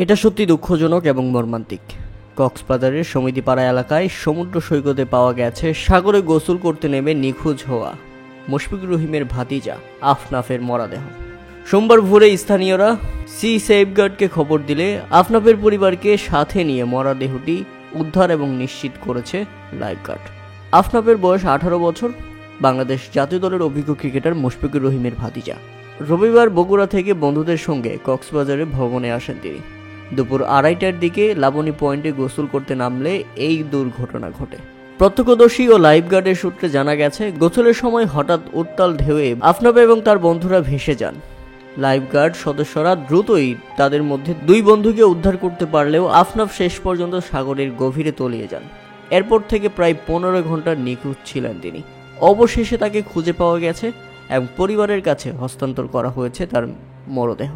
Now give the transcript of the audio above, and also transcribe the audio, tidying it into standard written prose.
এটা সত্যি দুঃখজনক এবং মর্মান্তিক। কক্সবাজারের সমিতিপাড়া এলাকায় সমুদ্র সৈকতে পাওয়া গেছে সাগরে গোসল করতে নেমে নিখোঁজ হওয়া মুশফিকুর রহিমের ভাতিজা আফনাফের মরদেহ। সোমবার ভোরে স্থানীয়রা সি সেফগার্ডকে খবর দিলে আফনাফের পরিবারকে সাথে নিয়ে মরদেহটি উদ্ধার এবং নিশ্চিত করেছে লাইফগার্ড। আফনাফের বয়স 18 বছর, বাংলাদেশ জাতীয় দলের অভিজ্ঞ ক্রিকেটার মুশফিকুর রহিমের ভাতিজা। রবিবার বগুড়া থেকে বন্ধুদের সঙ্গে কক্সবাজারে ভ্রমণে আসেন তিনি। দুপুর 2:30টার দিকে লাবণী পয়েন্টে গোসল করতে নামলে এই দুর্ঘটনা ঘটে। প্রত্যক্ষদর্শী ও লাইফগার্ডের সূত্রে জানা গেছে, গোসলের সময় হঠাৎ উত্তাল ঢেউয়ে আফনাফ এবং তার বন্ধুরা ভেসে যান। লাইফগার্ড সদস্যরা দ্রুতই তাদের মধ্যে 2 বন্ধুকে উদ্ধার করতে পারলেও আফনাফ শেষ পর্যন্ত সাগরের গভীরে তলিয়ে যান। এরপর থেকে প্রায় 15 ঘন্টা নিখোঁজ ছিলেন তিনি। অবশেষে তাকে খুঁজে পাওয়া গেছে এবং পরিবারের কাছে হস্তান্তর করা হয়েছে তার মরদেহ।